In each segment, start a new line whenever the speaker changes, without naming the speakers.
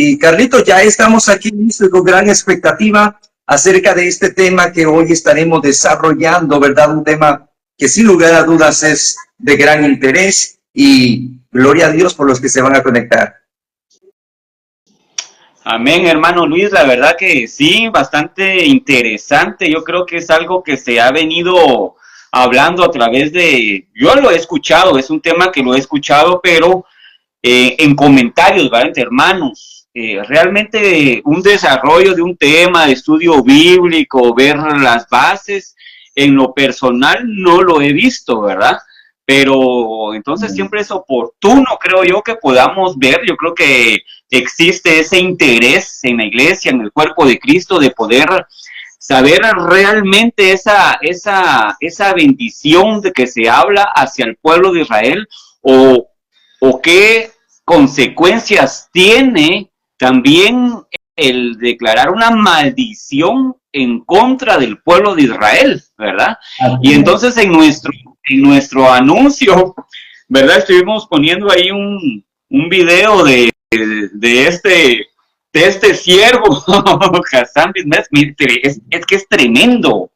Y Carlito, ya estamos aquí listos con gran expectativa acerca de este tema que hoy estaremos desarrollando, ¿verdad? Un tema que sin lugar a dudas es de gran interés y gloria a Dios por los que se van a conectar.
Amén, hermano Luis, la verdad que sí, bastante interesante. Yo creo que es algo que se ha venido hablando a través de, yo lo he escuchado, es un tema que lo he escuchado, pero en comentarios, ¿verdad? Entre hermanos. Realmente un desarrollo de un tema de estudio bíblico, ver las bases, en lo personal no lo he visto, ¿verdad? Pero entonces siempre es oportuno, creo yo, que podamos ver. Yo creo que existe ese interés en la iglesia, en el cuerpo de Cristo, de poder saber realmente esa bendición de que se habla hacia el pueblo de Israel, o qué consecuencias tiene también el declarar una maldición en contra del pueblo de Israel, ¿verdad? Y entonces en nuestro anuncio, ¿verdad? Estuvimos poniendo ahí un video de este siervo, Hassan Bismet. Es que es tremendo.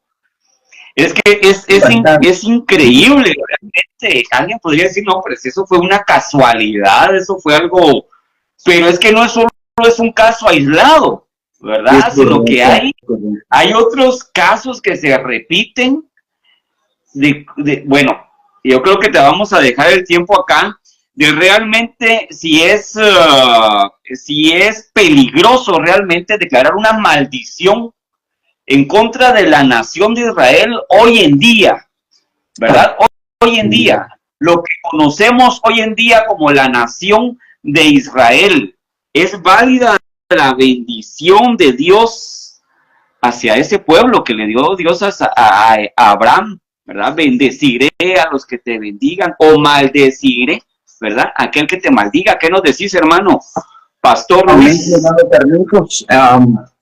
Es que es increíble, realmente. Alguien podría decir, no, pues eso fue una casualidad, eso fue algo, pero es que no es solo es un caso aislado, ¿verdad? Sino que hay otros casos que se repiten. Bueno, yo creo que te vamos a dejar el tiempo acá de realmente si es peligroso realmente declarar una maldición en contra de la nación de Israel hoy en día, ¿verdad? Hoy en día, lo que conocemos hoy en día como la nación de Israel, ¿es válida la bendición de Dios hacia ese pueblo que le dio Dios a Abraham, ¿verdad? Bendeciré a los que te bendigan, o maldeciré, ¿verdad? Aquel que te maldiga. ¿Qué nos decís, hermano? Pastor Luis.
Hermano Carlitos,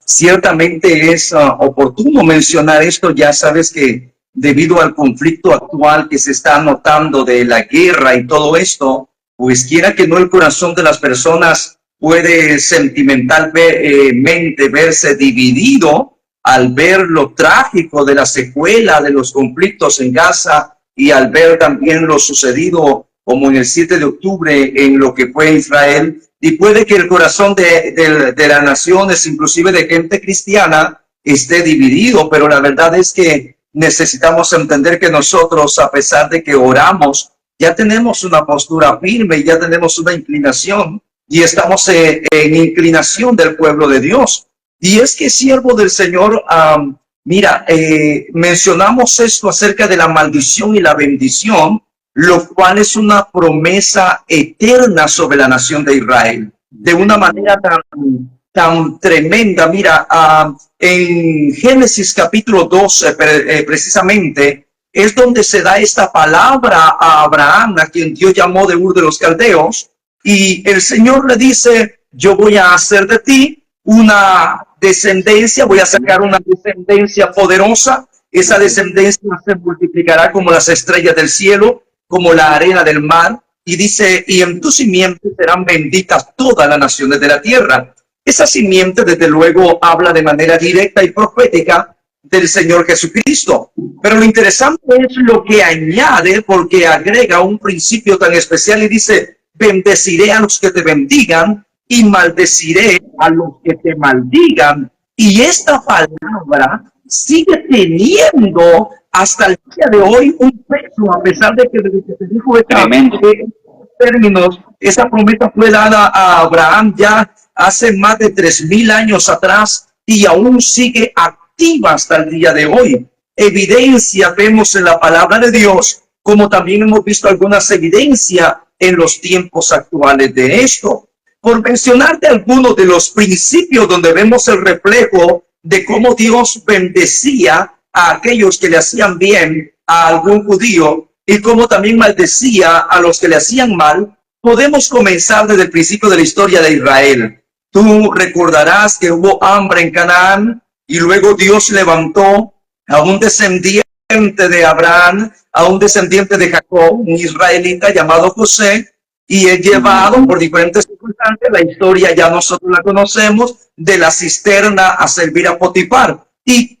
ciertamente es oportuno mencionar esto. Ya sabes que debido al conflicto actual que se está notando de la guerra y todo esto, pues quiera que no, el corazón de las personas puede sentimentalmente verse dividido al ver lo trágico de la secuela de los conflictos en Gaza y al ver también lo sucedido como en el 7 de octubre en lo que fue Israel. Y puede que el corazón de las naciones, inclusive de gente cristiana, esté dividido, pero la verdad es que necesitamos entender que nosotros, a pesar de que oramos, ya tenemos una postura firme, ya tenemos una inclinación, y estamos en inclinación del pueblo de Dios. Y es que, siervo del Señor, mencionamos esto acerca de la maldición y la bendición, lo cual es una promesa eterna sobre la nación de Israel, de una manera tan tremenda. Mira, en Génesis capítulo 12, precisamente, es donde se da esta palabra a Abraham, a quien Dios llamó de Ur de los Caldeos, y el Señor le dice, yo voy a hacer de ti una descendencia, voy a sacar una descendencia poderosa, esa descendencia se multiplicará como las estrellas del cielo, como la arena del mar, y dice, y en tu simiente serán benditas todas las naciones de la tierra. Esa simiente, desde luego, habla de manera directa y profética del Señor Jesucristo. Pero lo interesante es lo que añade, porque agrega un principio tan especial y dice, bendeciré a los que te bendigan y maldeciré a los que te maldigan. Y esta palabra sigue teniendo hasta el día de hoy un peso, a pesar de que desde que se dijo en términos, esa promesa fue dada a Abraham ya hace más de 3000 años atrás y aún sigue activa hasta el día de hoy. Evidencia vemos en la palabra de Dios, como también hemos visto algunas evidencias en los tiempos actuales de esto. Por mencionarte algunos de los principios donde vemos el reflejo de cómo Dios bendecía a aquellos que le hacían bien a algún judío y cómo también maldecía a los que le hacían mal, podemos comenzar desde el principio de la historia de Israel. Tú recordarás que hubo hambre en Canaán y luego Dios levantó a un descendiente de Abraham, a un descendiente de Jacob, un israelita llamado José, y es llevado por diferentes circunstancias. La historia ya nosotros la conocemos, de la cisterna a servir a Potifar. Y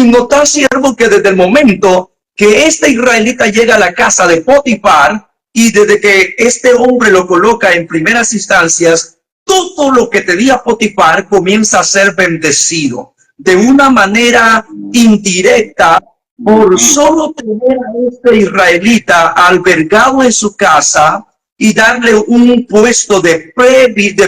notar, siervo, que desde el momento que este israelita llega a la casa de Potifar, y desde que este hombre lo coloca en primeras instancias, todo lo que tenía Potifar comienza a ser bendecido de una manera indirecta por solo tener a este israelita albergado en su casa y darle un puesto de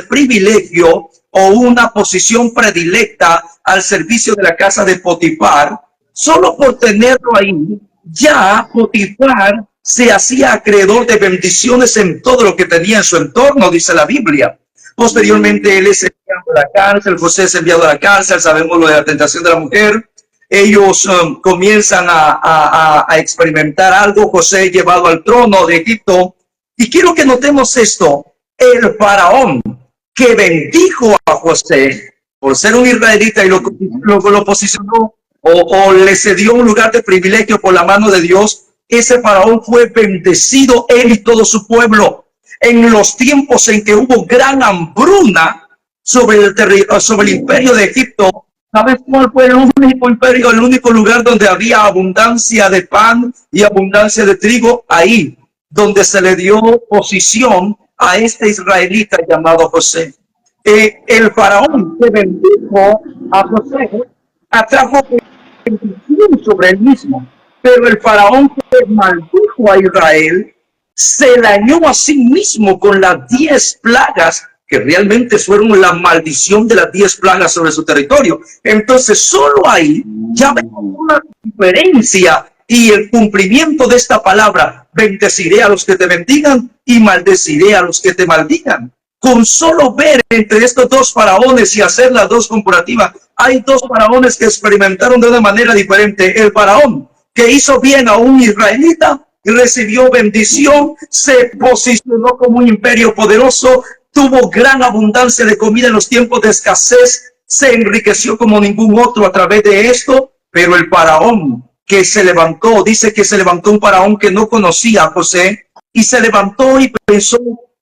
privilegio o una posición predilecta al servicio de la casa de Potifar. Solo por tenerlo ahí, ya Potifar se hacía acreedor de bendiciones en todo lo que tenía en su entorno, dice la Biblia. Posteriormente él es enviado a la cárcel, José es enviado a la cárcel, sabemos lo de la tentación de la mujer. Ellos comienzan a experimentar algo. José llevado al trono de Egipto. Y quiero que notemos esto: el faraón que bendijo a José por ser un israelita y lo posicionó o le cedió un lugar de privilegio por la mano de Dios, ese faraón fue bendecido, él y todo su pueblo. En los tiempos en que hubo gran hambruna sobre el imperio de Egipto, ¿sabes cuál fue el único imperio, el único lugar donde había abundancia de pan y abundancia de trigo? Ahí, donde se le dio posición a este israelita llamado José. El faraón que bendijo a José atrajo bendición sobre él mismo, pero el faraón que maldijo a Israel se dañó a sí mismo con las 10 plagas, que realmente fueron la maldición de las 10 plagas sobre su territorio. Entonces, solo ahí ya vemos una diferencia y el cumplimiento de esta palabra: bendeciré a los que te bendigan y maldeciré a los que te maldigan. Con solo ver entre estos dos faraones y hacer las dos comparativas, hay dos faraones que experimentaron de una manera diferente. El faraón que hizo bien a un israelita y recibió bendición, se posicionó como un imperio poderoso, tuvo gran abundancia de comida en los tiempos de escasez, se enriqueció como ningún otro a través de esto. Pero el faraón que se levantó, dice que se levantó un faraón que no conocía a José, y se levantó y pensó: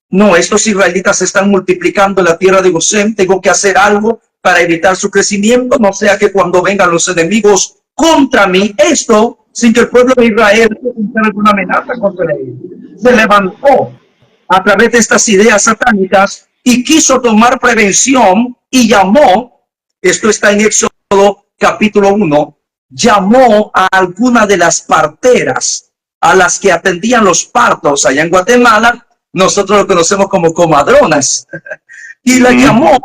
no, estos israelitas se están multiplicando en la tierra de Gosén, tengo que hacer algo para evitar su crecimiento, no sea que cuando vengan los enemigos contra mí, esto sin que el pueblo de Israel tuviera alguna amenaza contra él. Se levantó a través de estas ideas satánicas y quiso tomar prevención y llamó, esto está en Éxodo capítulo 1, llamó a alguna de las parteras, a las que atendían los partos allá en Guatemala. Nosotros lo conocemos como comadronas, y la llamó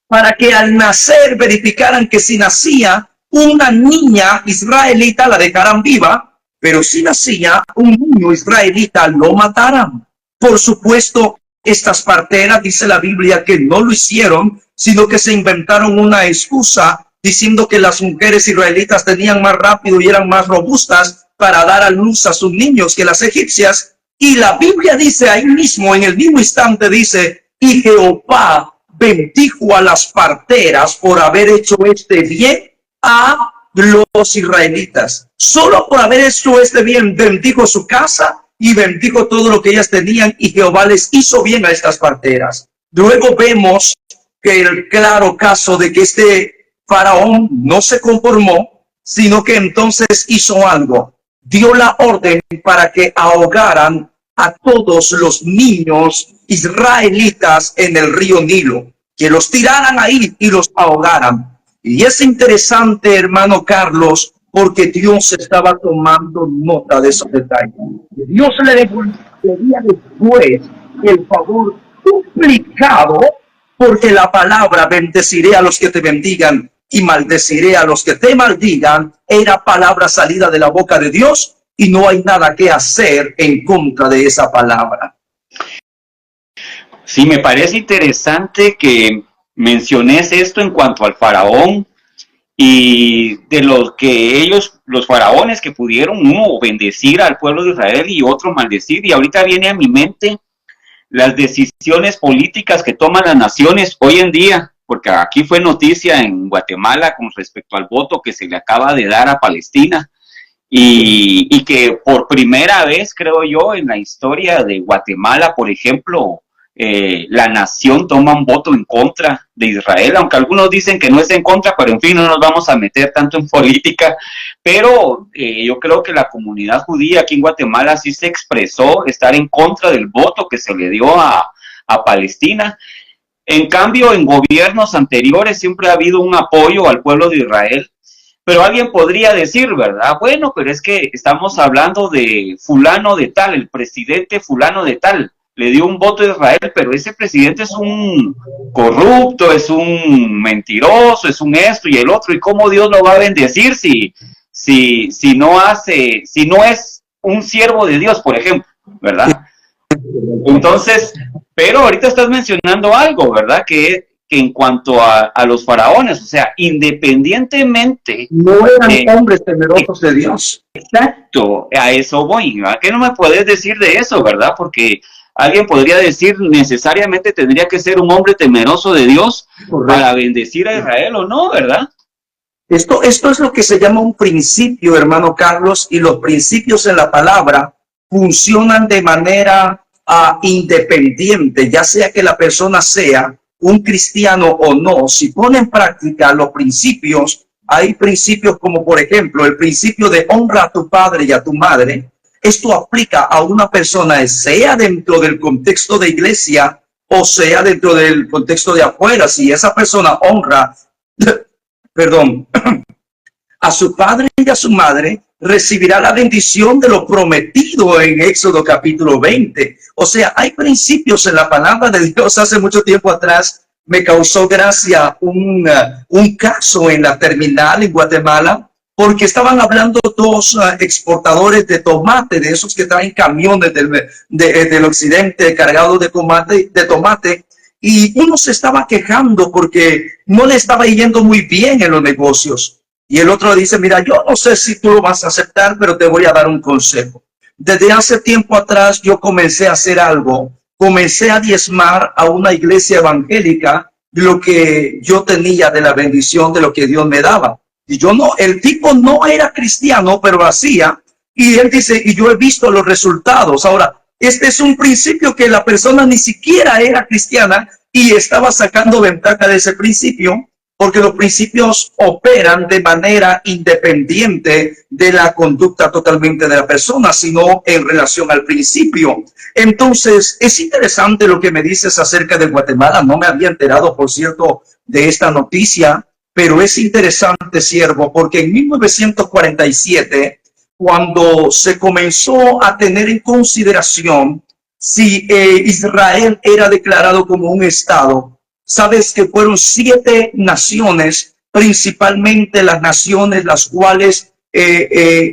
para que al nacer verificaran que si nacía una niña israelita la dejaran viva, pero si nacía un niño israelita lo mataran. Por supuesto, estas parteras, dice la Biblia, que no lo hicieron, sino que se inventaron una excusa diciendo que las mujeres israelitas tenían más rápido y eran más robustas para dar a luz a sus niños que las egipcias. Y la Biblia dice ahí mismo, en el mismo instante dice: y Jehová bendijo a las parteras por haber hecho este bien a los israelitas. Solo por haber hecho este bien, bendijo su casa y bendijo todo lo que ellas tenían, y Jehová les hizo bien a estas parteras. Luego vemos que el claro caso de que este faraón no se conformó, sino que entonces hizo algo. Dio la orden para que ahogaran a todos los niños israelitas en el río Nilo, que los tiraran ahí y los ahogaran. Y es interesante, hermano Carlos, porque Dios estaba tomando nota de esos detalles. Dios le devolvería después el favor duplicado, porque la palabra bendeciré a los que te bendigan y maldeciré a los que te maldigan era palabra salida de la boca de Dios, y no hay nada que hacer en contra de esa palabra.
Sí, me parece interesante que menciones esto en cuanto al faraón y de los que ellos, los faraones que pudieron uno bendecir al pueblo de Israel y otro maldecir. Y ahorita viene a mi mente las decisiones políticas que toman las naciones hoy en día, porque aquí fue noticia en Guatemala con respecto al voto que se le acaba de dar a Palestina. y que por primera vez, creo yo, en la historia de Guatemala, por ejemplo, la nación toma un voto en contra de Israel, aunque algunos dicen que no es en contra, pero en fin, no nos vamos a meter tanto en política, pero yo creo que la comunidad judía aquí en Guatemala sí se expresó estar en contra del voto que se le dio a Palestina. En cambio, en gobiernos anteriores siempre ha habido un apoyo al pueblo de Israel, pero alguien podría decir, ¿verdad? Bueno, pero es que estamos hablando de fulano de tal, el presidente fulano de tal, le dio un voto a Israel, pero ese presidente es un corrupto, es un mentiroso, es un esto y el otro, ¿y cómo Dios lo va a bendecir si no es un siervo de Dios, por ejemplo, ¿verdad? Entonces, pero ahorita estás mencionando algo, ¿verdad? Que en cuanto a los faraones, o sea, independientemente...
No eran hombres temerosos de Dios.
Exacto, a eso voy, ¿verdad? ¿Qué no me puedes decir de eso, verdad? Porque alguien podría decir, necesariamente tendría que ser un hombre temeroso de Dios para bendecir a Israel, ¿o no, verdad?
Esto es lo que se llama un principio, hermano Carlos, y los principios en la palabra funcionan de manera independiente, ya sea que la persona sea un cristiano o no. Si pone en práctica los principios, hay principios como, por ejemplo, el principio de honra a tu padre y a tu madre. Esto aplica a una persona, sea dentro del contexto de iglesia o sea dentro del contexto de afuera. Si esa persona honra, perdón, a su padre y a su madre, recibirá la bendición de lo prometido en Éxodo capítulo 20. O sea, hay principios en la palabra de Dios. Hace mucho tiempo atrás me causó gracia un caso en la terminal en Guatemala, porque estaban hablando dos exportadores de tomate, de esos que traen camiones del occidente cargados de tomate, y uno se estaba quejando porque no le estaba yendo muy bien en los negocios. Y el otro dice, mira, yo no sé si tú lo vas a aceptar, pero te voy a dar un consejo. Desde hace tiempo atrás yo comencé a hacer algo, comencé a diezmar a una iglesia evangélica lo que yo tenía de la bendición de lo que Dios me daba. Y yo no, el tipo no era cristiano, pero lo hacía. Y él dice, y yo he visto los resultados. Ahora, este es un principio que la persona ni siquiera era cristiana y estaba sacando ventaja de ese principio, porque los principios operan de manera independiente de la conducta totalmente de la persona, sino en relación al principio. Entonces, es interesante lo que me dices acerca de Guatemala. No me había enterado, por cierto, de esta noticia, pero es interesante, siervo, porque en 1947, cuando se comenzó a tener en consideración si Israel era declarado como un estado, sabes que fueron 7 naciones, principalmente las naciones las cuales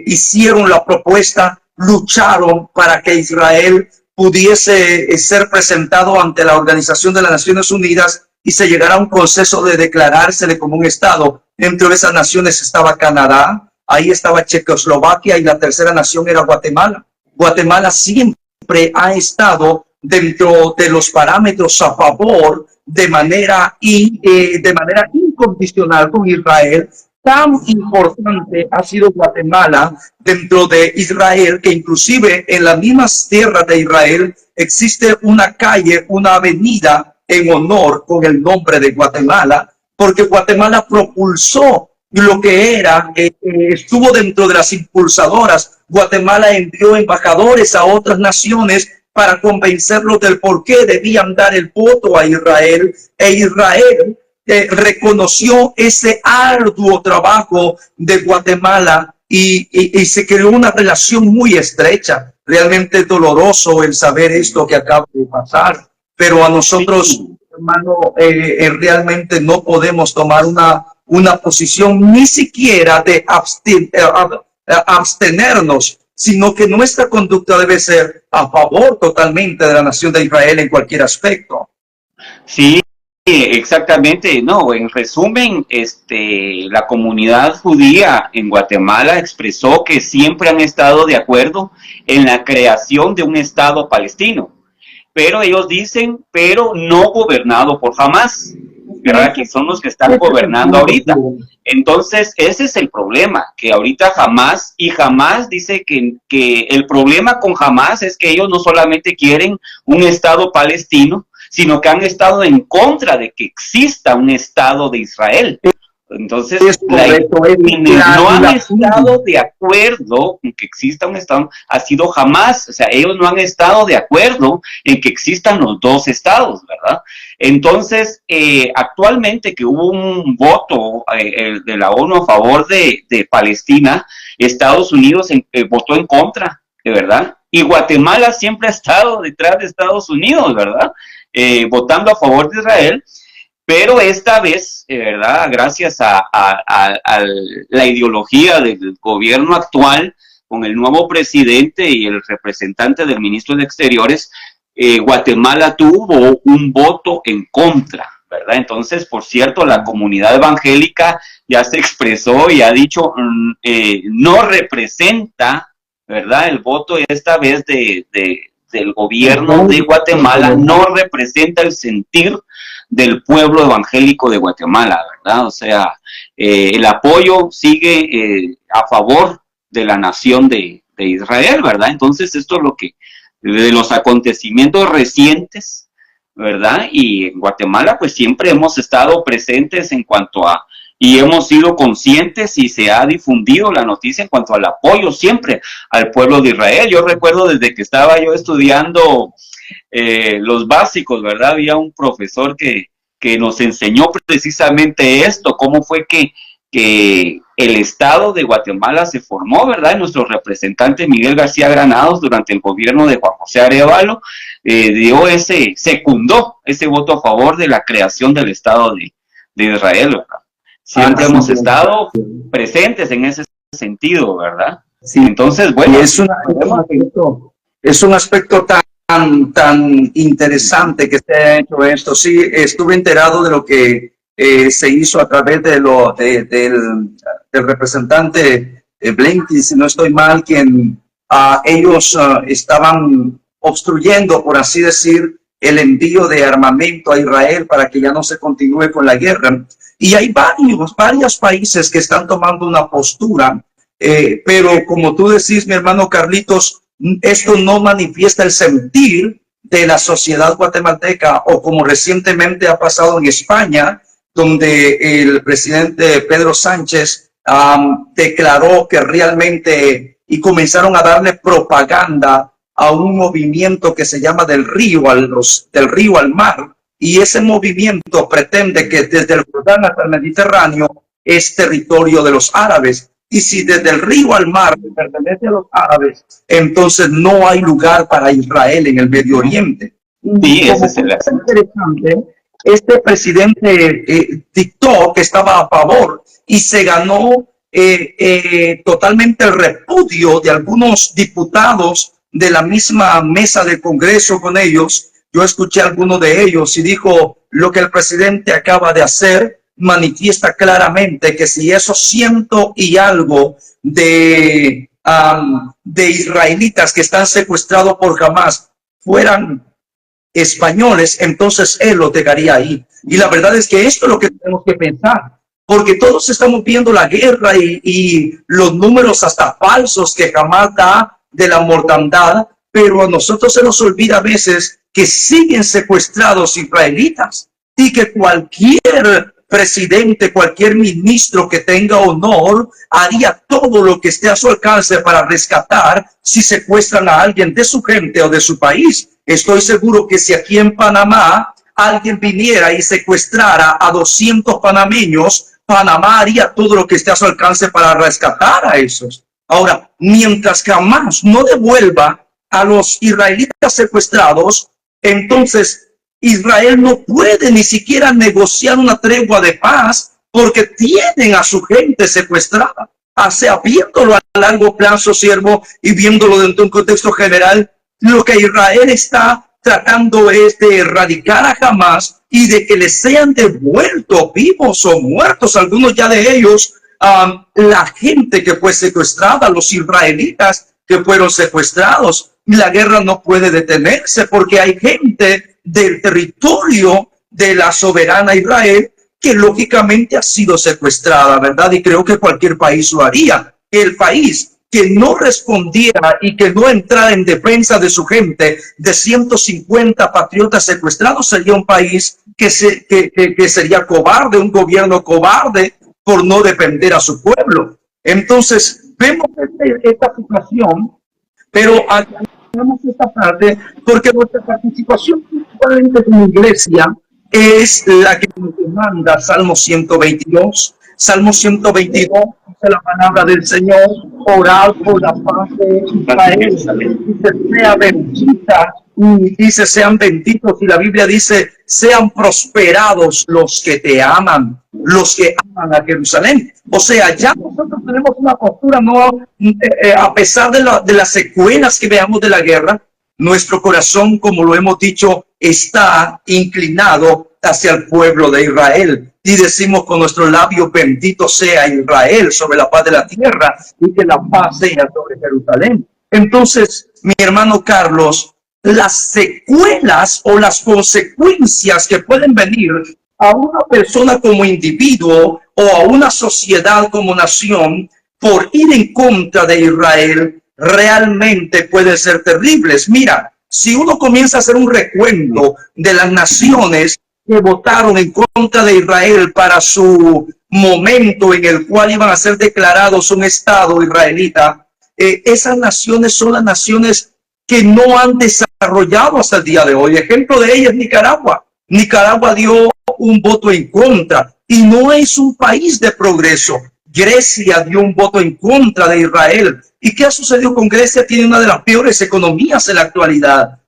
hicieron la propuesta, lucharon para que Israel pudiese ser presentado ante la Organización de las Naciones Unidas y se llegara a un proceso de declarársele como un estado. Entre esas naciones estaba Canadá, ahí estaba Checoslovaquia y la tercera nación era Guatemala. Guatemala siempre ha estado dentro de los parámetros a favor de manera incondicional con Israel. Tan importante ha sido Guatemala dentro de Israel que inclusive en las mismas tierras de Israel existe una calle, una avenida en honor con el nombre de Guatemala, porque Guatemala propulsó lo que era, estuvo dentro de las impulsadoras. Guatemala envió embajadores a otras naciones para convencerlos del por qué debían dar el voto a Israel, e Israel reconoció ese arduo trabajo de Guatemala y se creó una relación muy estrecha. Realmente doloroso el saber esto que acaba de pasar, pero a nosotros, hermano, realmente no podemos tomar una posición ni siquiera de abstenernos, sino que nuestra conducta debe ser a favor totalmente de la nación de Israel en cualquier aspecto.
Sí, exactamente. No, en resumen, la comunidad judía en Guatemala expresó que siempre han estado de acuerdo en la creación de un Estado palestino, pero ellos dicen, pero no gobernado por Hamás. ¿verdad? Que son los que están gobernando ahorita. Entonces, ese es el problema, que ahorita Hamás dice que el problema con Hamás es que ellos no solamente quieren un Estado palestino, sino que han estado en contra de que exista un Estado de Israel. Entonces, quienes no han estado de acuerdo en que exista un Estado ha sido Hamás. O sea, ellos no han estado de acuerdo en que existan los dos estados, ¿verdad? Entonces, actualmente que hubo un voto de la ONU a favor de Palestina, Estados Unidos votó en contra, ¿verdad? Y Guatemala siempre ha estado detrás de Estados Unidos, ¿verdad? Votando a favor de Israel. Pero esta vez, ¿verdad? Gracias a la ideología del gobierno actual, con el nuevo presidente y el representante del ministro de Exteriores, Guatemala tuvo un voto en contra, ¿verdad? Entonces, por cierto, la comunidad evangélica ya se expresó y ha dicho, no representa, ¿verdad? El voto esta vez del gobierno de Guatemala no representa el sentir del pueblo evangélico de Guatemala, ¿verdad? O sea, el apoyo sigue a favor de la nación de Israel, ¿verdad? Entonces, esto es lo que, de los acontecimientos recientes, ¿verdad? Y en Guatemala, pues siempre hemos estado presentes en cuanto a, y hemos sido conscientes y se ha difundido la noticia en cuanto al apoyo siempre al pueblo de Israel. Yo recuerdo desde que estaba yo estudiando los básicos, ¿verdad? Había un profesor que nos enseñó precisamente esto, cómo fue que el Estado de Guatemala se formó, ¿verdad? Nuestro representante Miguel García Granados, durante el gobierno de Juan José Arévalo, secundó ese voto a favor de la creación del Estado de Israel, ¿verdad? Siempre hemos estado presentes en ese sentido, ¿verdad?
Sí.
Entonces, bueno.
Es un aspecto tan interesante que se ha hecho esto. Sí, estuve enterado de lo que se hizo a través del representante Blinken, si no estoy mal, quien ellos estaban obstruyendo, por así decir, el envío de armamento a Israel para que ya no se continúe con la guerra. Y hay varios países que están tomando una postura, pero como tú decís, mi hermano Carlitos, esto no manifiesta el sentir de la sociedad guatemalteca, o como recientemente ha pasado en España, donde el presidente Pedro Sánchez declaró que realmente, y comenzaron a darle propaganda a un movimiento que se llama del río al mar, y ese movimiento pretende que desde el Jordán hasta el Mediterráneo es territorio de los árabes. Y si desde el río al mar pertenece a los árabes, entonces no hay lugar para Israel en el Medio Oriente.
Sí, eso es
interesante. Este presidente dictó que estaba a favor y se ganó totalmente el repudio de algunos diputados de la misma mesa del Congreso con ellos. Yo escuché a alguno de ellos y dijo: lo que el presidente acaba de hacer manifiesta claramente que si esos 100 y algo de israelitas que están secuestrados por Hamás fueran españoles, entonces él los dejaría ahí. Y la verdad es que esto es lo que tenemos que pensar, porque todos estamos viendo la guerra y los números hasta falsos que Hamás da de la mortandad, pero a nosotros se nos olvida a veces que siguen secuestrados israelitas y que cualquier presidente, cualquier ministro que tenga honor, haría todo lo que esté a su alcance para rescatar si secuestran a alguien de su gente o de su país. Estoy seguro que si aquí en Panamá alguien viniera y secuestrara a 200 panameños, Panamá haría todo lo que esté a su alcance para rescatar a esos. Ahora, mientras Hamás no devuelva a los israelitas secuestrados, entonces Israel no puede ni siquiera negociar una tregua de paz, porque tienen a su gente secuestrada. O sea, viéndolo a largo plazo, siervo, y viéndolo dentro de un contexto general, lo que Israel está tratando es de erradicar a Hamás y de que les sean devueltos vivos o muertos, algunos ya de ellos, la gente que fue secuestrada, los israelitas que fueron secuestrados. La guerra no puede detenerse porque hay gente del territorio de la soberana Israel, que lógicamente ha sido secuestrada, ¿verdad? Y creo que cualquier país lo haría. El país que no respondiera y que no entrara en defensa de su gente, de 150 patriotas secuestrados, sería un país que sería cobarde, un gobierno cobarde por no defender a su pueblo. Entonces, vemos esta situación, pero hagamos esta parte porque nuestra participación principalmente como iglesia es la que nos demanda Salmo 122. Salmo 122 dice la palabra del Señor: orad por la paz de Israel. Dice, sea bendita, y dice, sean benditos, y la Biblia dice, sean prosperados los que te aman, los que aman a Jerusalén. O sea, ya nosotros tenemos una postura, no, a pesar de las secuelas que veamos de la guerra, nuestro corazón, como lo hemos dicho, está inclinado hacia el pueblo de Israel. Y decimos con nuestro labio: bendito sea Israel sobre la paz de la tierra, y que la paz sea sobre Jerusalén. Entonces, mi hermano Carlos, las secuelas o las consecuencias que pueden venir a una persona como individuo o a una sociedad como nación por ir en contra de Israel realmente pueden ser terribles. Mira, si uno comienza a hacer un recuento de las naciones que votaron en contra de Israel para su momento en el cual iban a ser declarados un estado israelita, esas naciones son las naciones que no han desarrollado hasta el día de hoy. Ejemplo de ellas, Nicaragua. Nicaragua dio un voto en contra y no es un país de progreso. Grecia dio un voto en contra de Israel. ¿Y qué ha sucedido con Grecia? Tiene una de las peores economías en la actualidad.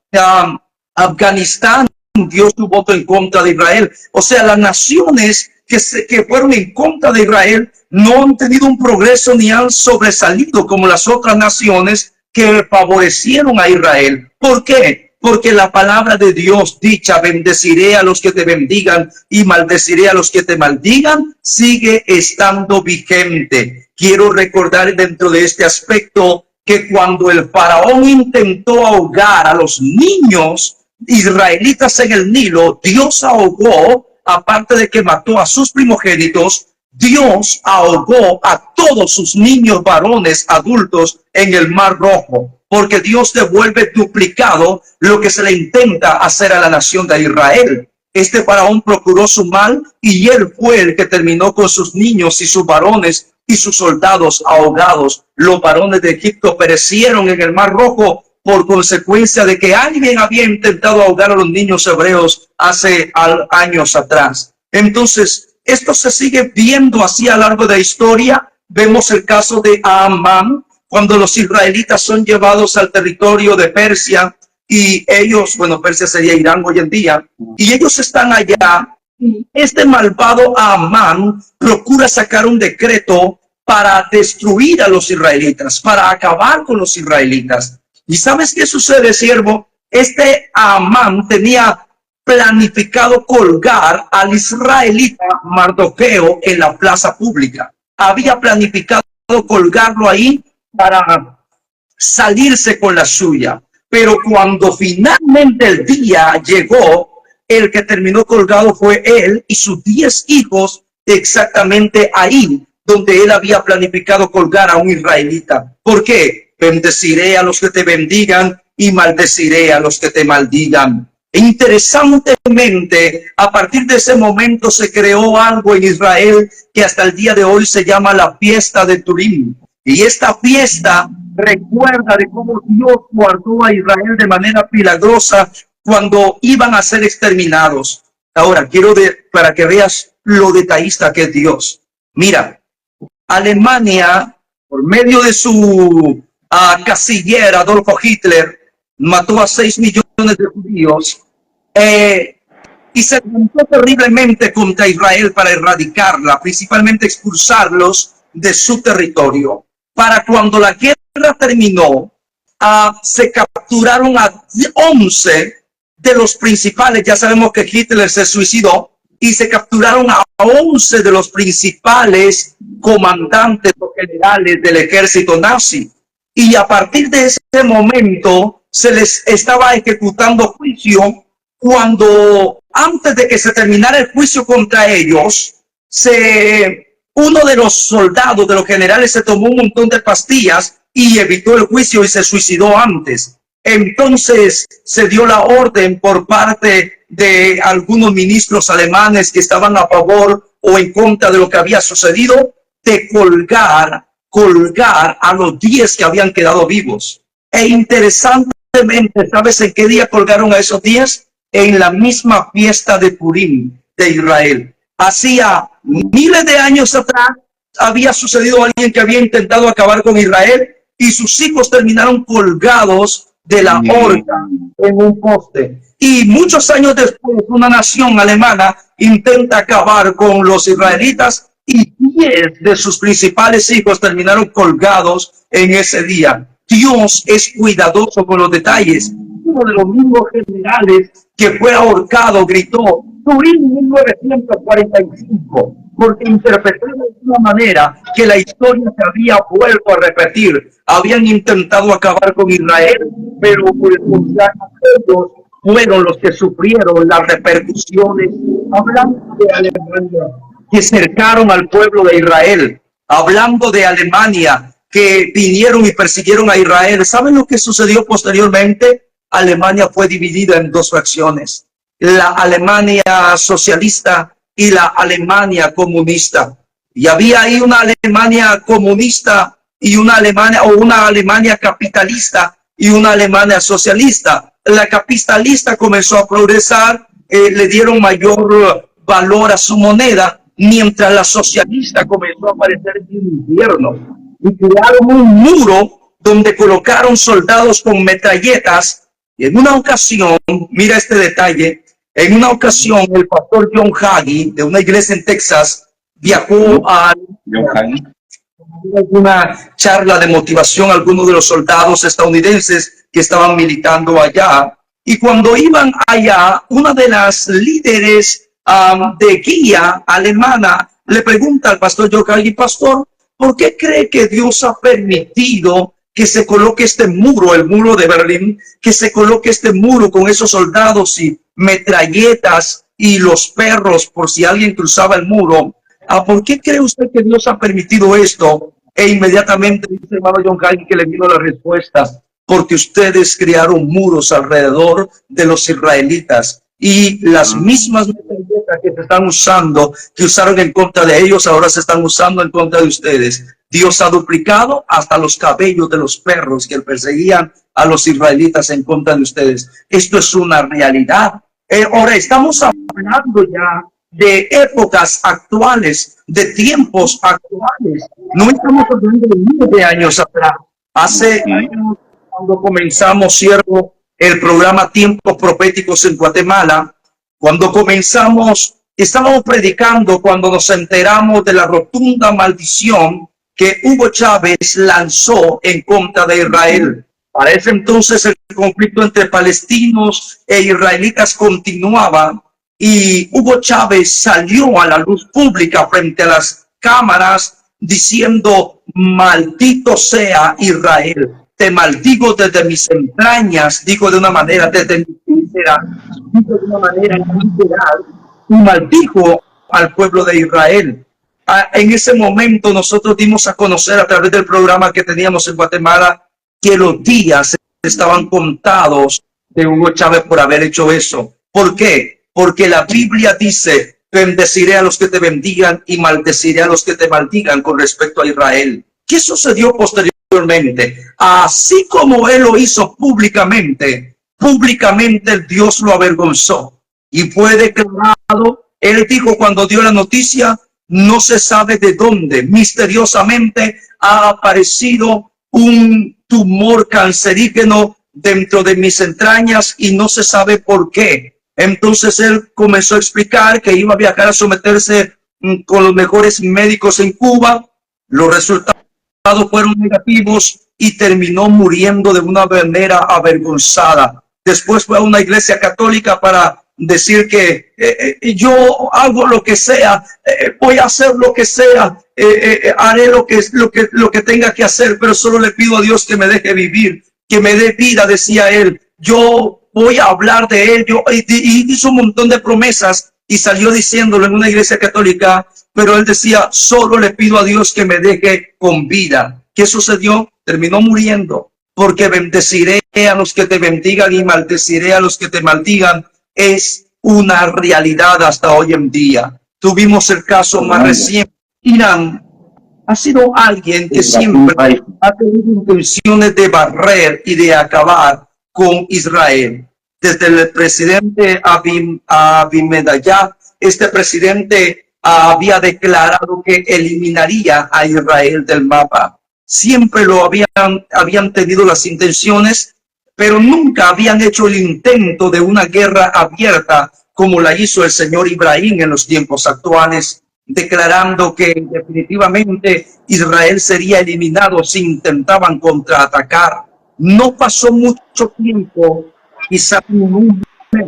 Afganistán dio su voto en contra de Israel. O sea, las naciones que fueron en contra de Israel no han tenido un progreso ni han sobresalido como las otras naciones que favorecieron a Israel. ¿Por qué? Porque la palabra de Dios dicha: bendeciré a los que te bendigan y maldeciré a los que te maldigan, sigue estando vigente. Quiero recordar dentro de este aspecto que cuando el faraón intentó ahogar a los niños israelitas en el Nilo, Dios ahogó, aparte de que mató a sus primogénitos, Dios ahogó a todos sus niños varones adultos en el Mar Rojo, porque Dios devuelve duplicado lo que se le intenta hacer a la nación de Israel. Este faraón procuró su mal y él fue el que terminó con sus niños y sus varones y sus soldados ahogados. Los varones de Egipto perecieron en el Mar Rojo por consecuencia de que alguien había intentado ahogar a los niños hebreos hace años atrás. Entonces, esto se sigue viendo así a lo largo de la historia. Vemos el caso de Amán, cuando los israelitas son llevados al territorio de Persia, y ellos, bueno, Persia sería Irán hoy en día, y ellos están allá. Este malvado Amán procura sacar un decreto para destruir a los israelitas, para acabar con los israelitas. ¿Y sabes qué sucede, siervo? Este Amán tenía planificado colgar al israelita Mardoqueo en la plaza pública. Había planificado colgarlo ahí para salirse con la suya. Pero cuando finalmente el día llegó, el que terminó colgado fue él y sus 10 hijos, exactamente ahí donde él había planificado colgar a un israelita. ¿Por qué? Bendeciré a los que te bendigan y maldeciré a los que te maldigan. Interesantemente, a partir de ese momento se creó algo en Israel que hasta el día de hoy se llama la fiesta de Turim. Y esta fiesta recuerda de cómo Dios guardó a Israel de manera milagrosa cuando iban a ser exterminados. Ahora, para que veas lo detallista que es Dios. Mira, Alemania, por medio de su canciller Adolfo Hitler, mató a 6 millones de judíos y se levantó terriblemente contra Israel para erradicarla, principalmente expulsarlos de su territorio. Para cuando la guerra terminó, se capturaron a 11 de los principales. Ya sabemos que Hitler se suicidó, y se capturaron a 11 de los principales comandantes o generales del ejército nazi. Y a partir de ese momento se les estaba ejecutando juicio cuando antes de que se terminara el juicio contra ellos, uno de los soldados, de los generales, se tomó un montón de pastillas y evitó el juicio y se suicidó antes. Entonces se dio la orden por parte de algunos ministros alemanes que estaban a favor o en contra de lo que había sucedido, de colgar a los 10 que habían quedado vivos. E interesantemente, ¿sabes en qué día colgaron a esos 10? En la misma fiesta de Purim de Israel. Hacía miles de años atrás había sucedido alguien que había intentado acabar con Israel y sus hijos terminaron colgados de la horca en un poste. Y muchos años después, una nación alemana intenta acabar con los israelitas y 10 de sus principales hijos terminaron colgados en ese día. Dios es cuidadoso con los detalles. Uno de los mismos generales que fue ahorcado gritó Turín 1945, porque interpretó de una manera que la historia se había vuelto a repetir. Habían intentado acabar con Israel, pero por el contrario, ellos fueron los que sufrieron las repercusiones. Hablando de Alemania, que cercaron al pueblo de Israel, hablando de Alemania, que vinieron y persiguieron a Israel. ¿Saben lo que sucedió posteriormente? Alemania fue dividida en dos fracciones, la Alemania socialista y la Alemania comunista. Y había ahí una Alemania comunista y una Alemania capitalista y una Alemania socialista. La capitalista comenzó a progresar, le dieron mayor valor a su moneda, mientras la socialista comenzó a aparecer en el infierno. Y crearon un muro donde colocaron soldados con metralletas. Y en una ocasión, mira este detalle, en una ocasión el pastor John Hagee, de una iglesia en Texas, viajó a una charla de motivación a algunos de los soldados estadounidenses que estaban militando allá. Y cuando iban allá, una de las líderes de guía alemana le pregunta al pastor John Hagee: pastor, ¿por qué cree que Dios ha permitido que se coloque este muro, el muro de Berlín, que se coloque este muro con esos soldados y metralletas y los perros por si alguien cruzaba el muro? ¿Por qué cree usted que Dios ha permitido esto? E inmediatamente dice el hermano John Hagee que le vino la respuesta: porque ustedes crearon muros alrededor de los israelitas. Y las mismas metralletas que se están usando, que usaron en contra de ellos, ahora se están usando en contra de ustedes. Dios ha duplicado hasta los cabellos de los perros que perseguían a los israelitas en contra de ustedes. Esto es una realidad. Ahora estamos hablando ya de épocas actuales, de tiempos actuales. No estamos hablando de miles de años atrás. Hace años, cuando comenzamos, el programa Tiempos Proféticos en Guatemala, cuando comenzamos, estábamos predicando cuando nos enteramos de la rotunda maldición que Hugo Chávez lanzó en contra de Israel. Para ese entonces el conflicto entre palestinos e israelitas continuaba y Hugo Chávez salió a la luz pública frente a las cámaras diciendo: maldito sea Israel. Te maldigo desde mis entrañas, dijo de una manera, desde mi víscera, dijo de una manera literal, y maldijo al pueblo de Israel. En ese momento nosotros dimos a conocer a través del programa que teníamos en Guatemala que los días estaban contados de Hugo Chávez por haber hecho eso. ¿Por qué? Porque la Biblia dice: bendeciré a los que te bendigan y maldeciré a los que te maldigan con respecto a Israel. ¿Qué sucedió posteriormente? Así como él lo hizo públicamente el Dios lo avergonzó y fue declarado. Él dijo cuando dio la noticia: no se sabe de dónde, misteriosamente ha aparecido un tumor cancerígeno dentro de mis entrañas y no se sabe por qué. Entonces él comenzó a explicar que iba a viajar a someterse con los mejores médicos en Cuba. Los resultados fueron negativos y terminó muriendo de una manera avergonzada. Después fue a una iglesia católica para decir que yo hago lo que sea, voy a hacer lo que sea, haré lo que tenga que hacer, pero solo le pido a Dios que me deje vivir, que me dé vida, decía él. Yo voy a hablar de él. Y hizo un montón de promesas y salió diciéndolo en una iglesia católica, pero él decía, solo le pido a Dios que me deje con vida. ¿Qué sucedió? Terminó muriendo, porque bendeciré a los que te bendigan y maldeciré a los que te maldigan. Es una realidad hasta hoy en día. Tuvimos el caso más reciente. Irán ha sido alguien que siempre ha tenido intenciones de barrer y de acabar con Israel. Desde el presidente Ahmadinejad, este presidente había declarado que eliminaría a Israel del mapa. Siempre lo habían tenido las intenciones, pero nunca habían hecho el intento de una guerra abierta como la hizo el señor Ibrahim en los tiempos actuales, declarando que definitivamente Israel sería eliminado si intentaban contraatacar. No pasó mucho tiempo, quizás un mes,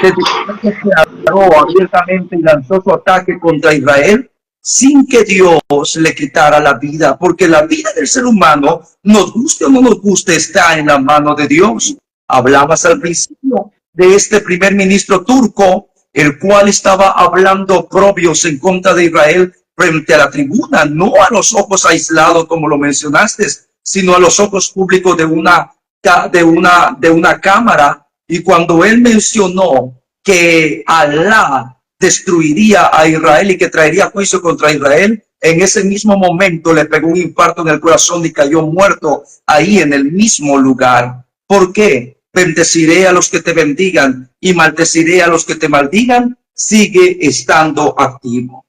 desde que se declaró abiertamente y lanzó su ataque contra Israel, sin que Dios le quitara la vida, porque la vida del ser humano, nos guste o no nos guste, está en la mano de Dios. Hablabas al principio de este primer ministro turco, el cual estaba hablando oprobios en contra de Israel frente a la tribuna, no a los ojos aislados como lo mencionaste, sino a los ojos públicos de una cámara. Y cuando él mencionó que Alá destruiría a Israel y que traería juicio contra Israel, en ese mismo momento le pegó un infarto en el corazón y cayó muerto ahí en el mismo lugar. ¿Por qué? Bendeciré a los que te bendigan y maldeciré a los que te maldigan, sigue estando activo.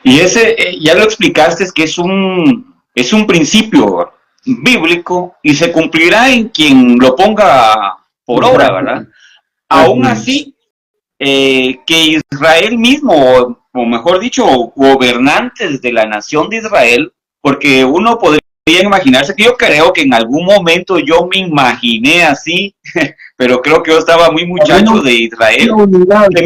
Y ese, ya lo explicaste, es que es un principio bíblico y se cumplirá en quien lo ponga por obra, ¿verdad? Aún así, que Israel mismo, o mejor dicho, gobernantes de la nación de Israel, porque uno podría imaginarse, que yo creo que en algún momento yo me imaginé así, pero creo que yo estaba muy muchacho de Israel, que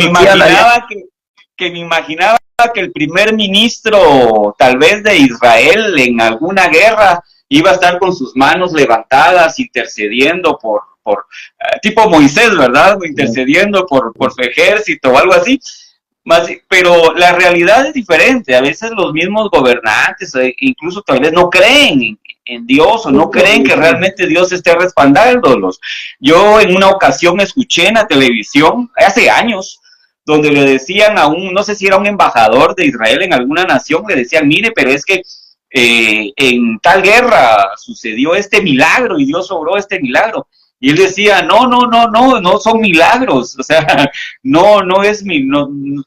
me imaginaba que el primer ministro tal vez de Israel en alguna guerra iba a estar con sus manos levantadas intercediendo por tipo Moisés, ¿verdad? Intercediendo por su ejército o algo así. Pero la realidad es diferente. A veces los mismos gobernantes, incluso tal vez no creen en Dios o no creen que realmente Dios esté respaldándolos. Yo en una ocasión escuché en la televisión, hace años, donde le decían a no sé si era un embajador de Israel en alguna nación, le decían, mire, pero es que en tal guerra sucedió este milagro y Dios obró este milagro. Y él decía, no son milagros, o sea,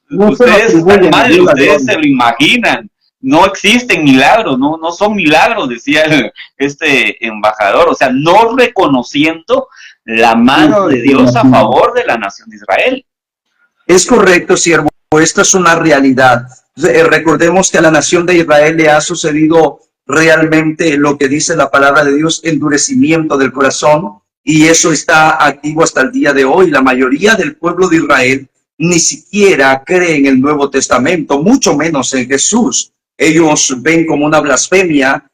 ustedes están mal, ustedes se lo imaginan, no existen milagros, no son milagros, decía este embajador, o sea, no reconociendo la mano de Dios a favor de la nación de Israel.
Es correcto, siervo, esto es una realidad. Recordemos que a la nación de Israel le ha sucedido realmente lo que dice la palabra de Dios, endurecimiento del corazón. Y eso está activo hasta el día de hoy. La mayoría del pueblo de Israel ni siquiera cree en el Nuevo Testamento, mucho menos en Jesús. Ellos ven como una blasfemia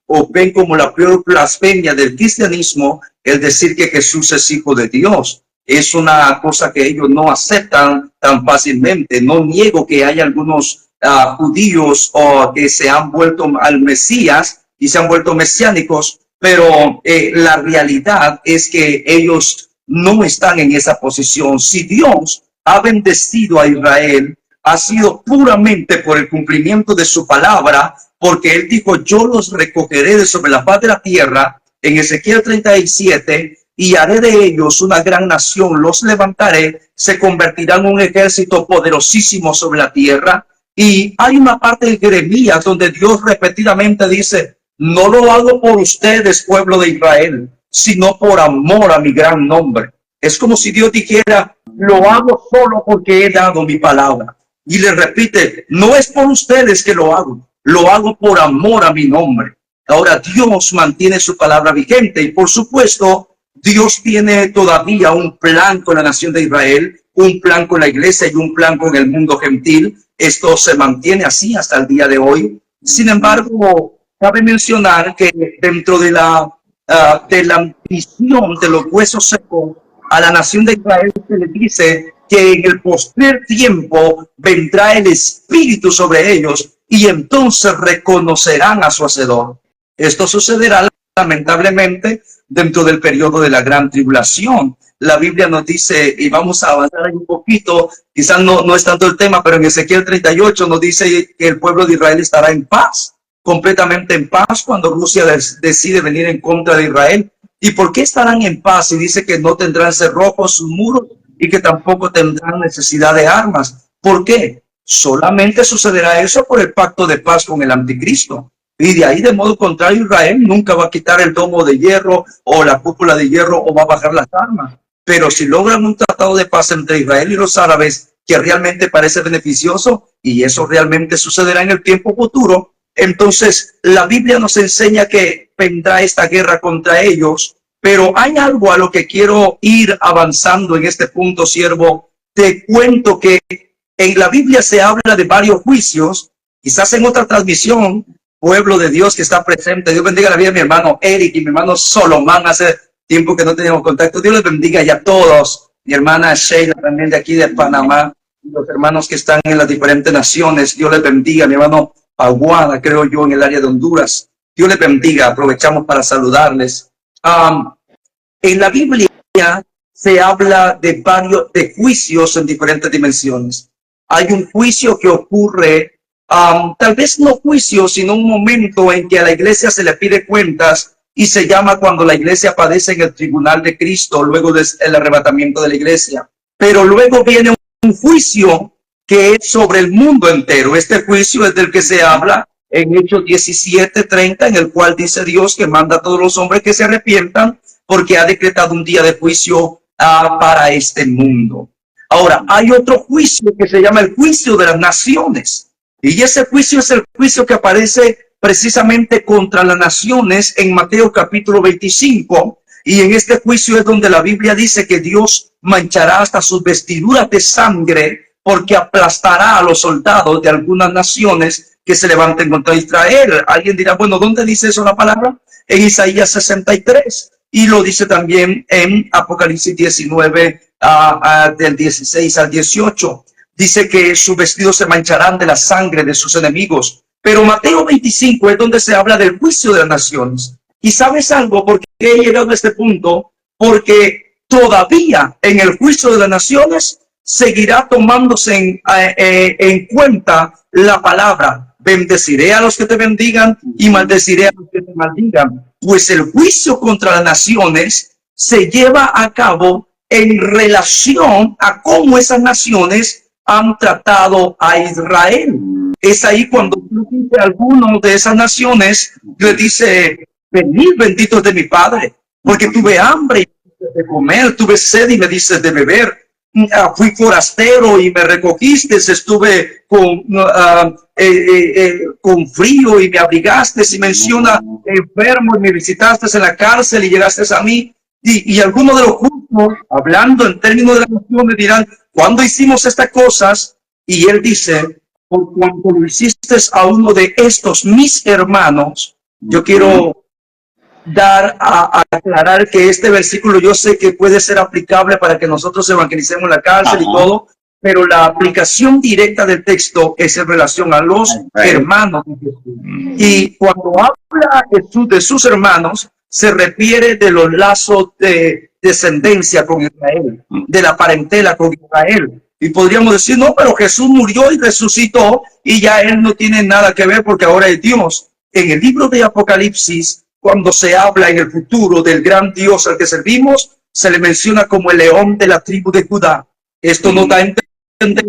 o ven como la peor blasfemia del cristianismo el decir que Jesús es hijo de Dios. Es una cosa que ellos no aceptan tan fácilmente. No niego que hay algunos judíos que se han vuelto al Mesías y se han vuelto mesiánicos, pero la realidad es que ellos no están en esa posición. Si Dios ha bendecido a Israel, ha sido puramente por el cumplimiento de su palabra, porque Él dijo, yo los recogeré de sobre la faz de la tierra, en Ezequiel 37, y haré de ellos una gran nación, los levantaré, se convertirán en un ejército poderosísimo sobre la tierra. Y hay una parte de Jeremías donde Dios repetidamente dice, no lo hago por ustedes, pueblo de Israel, sino por amor a mi gran nombre. Es como si Dios dijera, lo hago solo porque he dado mi palabra. Y le repite, no es por ustedes que lo hago por amor a mi nombre. Ahora Dios mantiene su palabra vigente y por supuesto Dios tiene todavía un plan con la nación de Israel, un plan con la iglesia y un plan con el mundo gentil. Esto se mantiene así hasta el día de hoy. Sin embargo, cabe mencionar que dentro de la de la misión de los huesos secos a la nación de Israel, se le dice que en el postrer tiempo vendrá el Espíritu sobre ellos y entonces reconocerán a su Hacedor. Esto sucederá lamentablemente dentro del periodo de la gran tribulación. La Biblia nos dice, y vamos a avanzar ahí un poquito, quizás no es tanto el tema, pero en Ezequiel 38 nos dice que el pueblo de Israel estará en paz, completamente en paz, cuando Rusia decide venir en contra de Israel. ¿Y por qué estarán en paz? Y dice que no tendrán cerrojos sus muros y que tampoco tendrán necesidad de armas. ¿Por qué? Solamente sucederá eso por el pacto de paz con el anticristo. Y de ahí, de modo contrario, Israel nunca va a quitar el domo de hierro o la cúpula de hierro o va a bajar las armas. Pero si logran un tratado de paz entre Israel y los árabes que realmente parece beneficioso, y eso realmente sucederá en el tiempo futuro, entonces la Biblia nos enseña que vendrá esta guerra contra ellos. Pero hay algo a lo que quiero ir avanzando en este punto, siervo. Te cuento que en la Biblia se habla de varios juicios. Quizás en otra transmisión, pueblo de Dios que está presente, Dios bendiga la vida de mi hermano Eric y mi hermano Solomán, hace tiempo que no teníamos contacto. Dios les bendiga ya a todos. Mi hermana Sheila también de aquí de Panamá, los hermanos que están en las diferentes naciones, Dios les bendiga. Mi hermano Aguada, creo yo, en el área de Honduras. Dios les bendiga. Aprovechamos para saludarles. En la Biblia se habla de varios juicios en diferentes dimensiones. Hay un juicio que ocurre, tal vez no juicio, sino un momento en que a la iglesia se le pide cuentas, y se llama cuando la iglesia padece en el tribunal de Cristo, luego del arrebatamiento de la iglesia. Pero luego viene un juicio que es sobre el mundo entero. Este juicio es del que se habla en Hechos 17:30, en el cual dice Dios que manda a todos los hombres que se arrepientan, porque ha decretado un día de juicio para este mundo. Ahora, hay otro juicio que se llama el juicio de las naciones. Y ese juicio es el juicio que aparece precisamente contra las naciones en Mateo capítulo 25. Y en este juicio es donde la Biblia dice que Dios manchará hasta sus vestiduras de sangre, porque aplastará a los soldados de algunas naciones que se levanten contra Israel. Alguien dirá, bueno, ¿dónde dice eso la palabra? En Isaías 63. Y lo dice también en Apocalipsis 19, del 16 al 18. Dice que sus vestidos se mancharán de la sangre de sus enemigos. Pero Mateo 25 es donde se habla del juicio de las naciones. ¿Y sabes algo? ¿Por qué he llegado a este punto? Porque todavía en el juicio de las naciones seguirá tomándose en cuenta la palabra: bendeciré a los que te bendigan y maldeciré a los que te maldigan. Pues el juicio contra las naciones se lleva a cabo en relación a cómo esas naciones han tratado a Israel. Es ahí cuando a alguno de esas naciones le dice: venid, benditos de mi Padre, porque tuve hambre y me diste de comer, tuve sed y me diste de beber, fui forastero y me recogiste, estuve con frío y me abrigaste. Si menciona enfermo y me visitaste en la cárcel y llegaste a mí. Y algunos de los justos, hablando en términos de la nación, me dirán: ¿cuándo hicimos estas cosas? Y él dice: por cuanto lo hiciste a uno de estos mis hermanos. Yo quiero a aclarar que este versículo yo sé que puede ser aplicable para que nosotros evangelicemos en la cárcel y todo, pero la aplicación directa del texto es en relación a los hermanos de Jesús. Y cuando habla Jesús de sus hermanos, se refiere de los lazos de descendencia con Israel, de la parentela con Israel. Y podríamos decir: no, pero Jesús murió y resucitó y ya él no tiene nada que ver porque ahora es Dios. En el libro de Apocalipsis, cuando se habla en el futuro del gran Dios al que servimos, se le menciona como el león de la tribu de Judá. Esto nos da a entender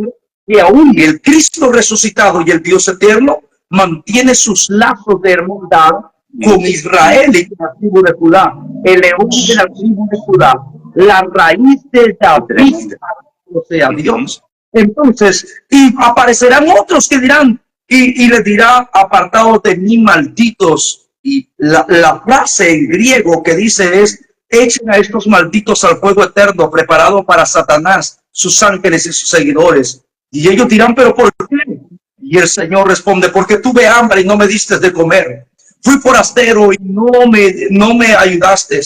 que aún el Cristo resucitado y el Dios eterno mantiene sus lazos de hermandad con Israel y con la tribu de Judá. El león de la tribu de Judá, la raíz de David, o sea, Dios. Entonces, y aparecerán otros que dirán, y les dirá: apartados de mí, malditos. Y la frase en griego que dice es: echen a estos malditos al fuego eterno preparado para Satanás, sus ángeles y sus seguidores. Y ellos dirán: ¿pero por qué? Y el Señor responde: porque tuve hambre y no me diste de comer, Fui forastero y no me ayudaste.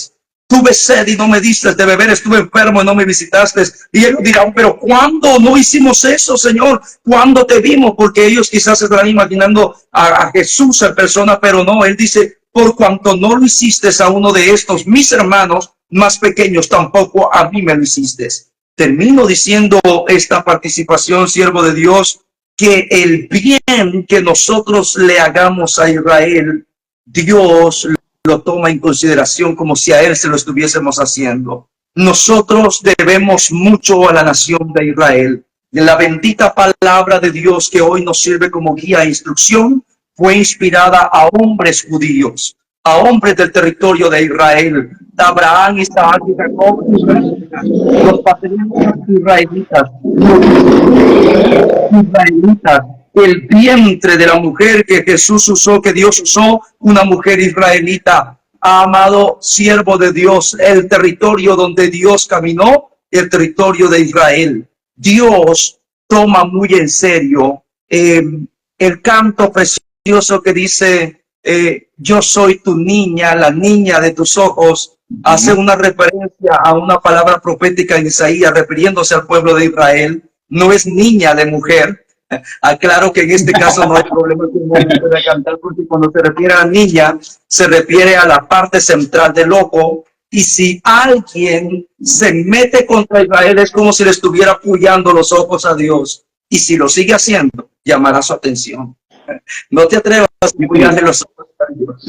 Tuve sed y no me diste de beber, estuve enfermo y no me visitaste. Y ellos dirán, pero ¿cuándo no hicimos eso, Señor? ¿Cuándo te vimos? Porque ellos quizás se están imaginando a Jesús en persona, pero no, Él dice, por cuanto no lo hiciste a uno de estos, mis hermanos más pequeños, tampoco a mí me lo hiciste. Termino diciendo esta participación, siervo de Dios, que el bien que nosotros le hagamos a Israel, Dios lo toma en consideración como si a Él se lo estuviésemos haciendo. Nosotros debemos mucho a la nación de Israel. La bendita palabra de Dios que hoy nos sirve como guía e instrucción fue inspirada a hombres judíos, a hombres del territorio de Israel, de Abraham, Isaac y Jacob, los patriarcas israelitas, el vientre de la mujer que Jesús usó, que Dios usó, una mujer israelita. Amado siervo de Dios, el territorio donde Dios caminó, el territorio de Israel. Dios toma muy en serio el canto precioso que dice, yo soy tu niña, la niña de tus ojos. Hace una referencia a una palabra profética en Isaías, refiriéndose al pueblo de Israel. No es niña de mujer. Aclaro que en este caso no hay problema que no pueda cantar, porque cuando se refiere a niña, se refiere a la parte central del ojo. Y si alguien se mete contra Israel, es como si le estuviera apoyando los ojos a Dios. Y si lo sigue haciendo, llamará su atención. No te atrevas a apoyarle los ojos a Dios.